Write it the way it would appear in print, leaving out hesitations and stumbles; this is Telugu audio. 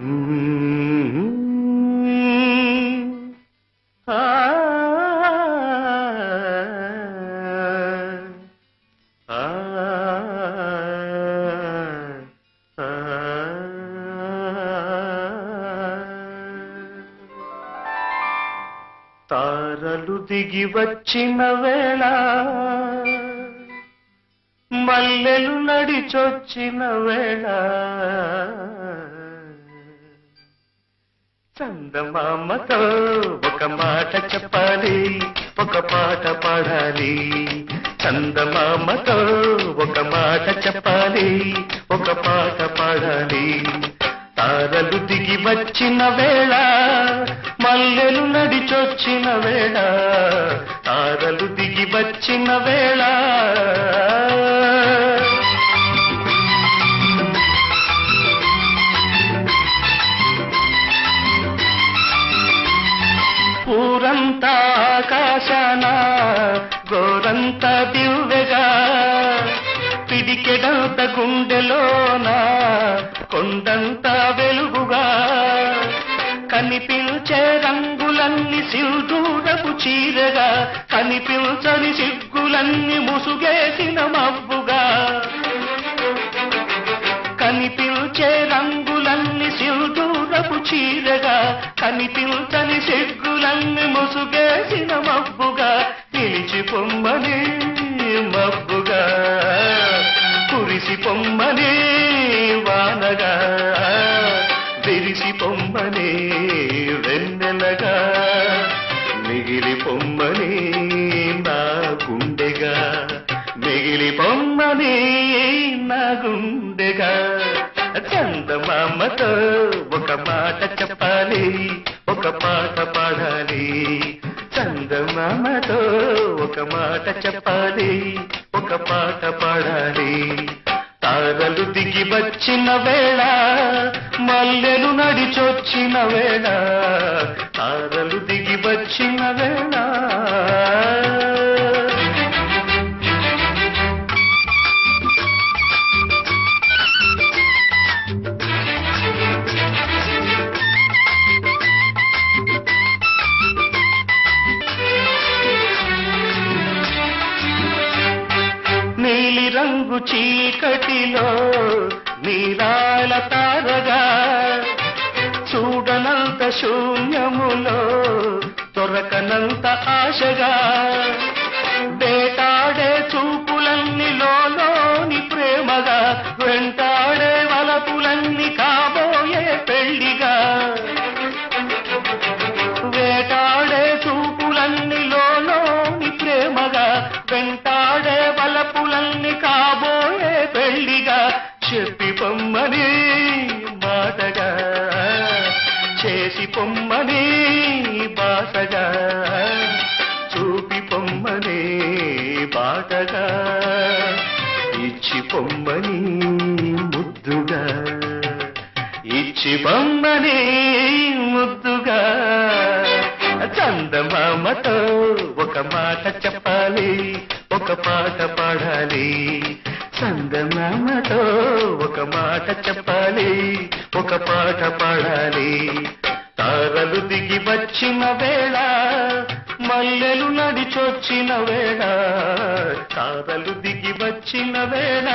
తారలు దిగి వచ్చిన వేళ మల్లెలు నడిచొచ్చిన వేళ చందమామతో ఒక మాట చెప్పాలి, ఒక పాట పాడాలి. చందమామతో ఒక మాట చెప్పాలి, ఒక పాట పాడాలి. తారలు దిగి వచ్చిన వేళ మల్లెలు నడిచొచ్చిన వేళ, తారలు దిగి వచ్చిన వేళ. ఊరంతా ఆకాశాన గోరంతా దివ్వెగా, పిడికెడంత గుండెలోన కొండంత వెలుగుగా, కనిపించే రంగులన్నీ సింధూరపు చీరగా, కనిపించని సిగ్గులన్నీ ముసుగేసిన మబ్బుగా, కనిపించే రంగులన్నీ సింధూరపు చీరగా, కనిపించని సిగ్గులన్నీ ముసుగేసిన మబ్బుగా, నిలిచి పొమ్మని మబ్బుగా, కురిసి పొమ్మని వానగా, విరిసి పొమ్మని వెన్నెలగా, మిగిలి పొమ్మని నా గుండెగా, మిగిలి పొమ్మని నా గుండెగా. చందమామతో ఒక మాట చెప్పాలి, ఒక పాట పాడాలి. చందమామతో ఒక మాట చెప్పాలి, ఒక పాట పాడాలి. తారలు దిగి వచ్చిన వేళ మల్లెలు నడిచొచ్చిన వేళ, తారలు దిగి వచ్చిన వేళ. నీలి రంగు చీకటిలో నీలాల తారగా, చూడనంత శూన్యములో దొరకనంత ఆశగా, వేటాడే చూపులన్నీ లోని ప్రేమగా, వెంటాడే వలపులన్నీ కాబోయే పెళ్లిగా, వేటాడే చూపులన్నీ లోని ప్రేమగా, వెంటాడే వలపులన్నీ కాబోయే పెళ్లిగా, చెప్పి పొమ్మని మాటగా, చేసి పొమ్మని బాసగా, చూపి పొమ్మని బాటగా, ఇచ్చి పొమ్మని ముద్దుగా, ఇచ్చి పొమ్మని ముద్దుగా. చందమామతో ఒక మాట చెప్పాలి, ఒక పాట పాడాలి. చందమామతో ఒక మాట చెప్పాలి, ఒక పాట పాడాలి. తారలు దిగి వచ్చిన వేళ మల్లెలు నడిచొచ్చిన వేళ, తారలు దిగి వచ్చిన వేళ.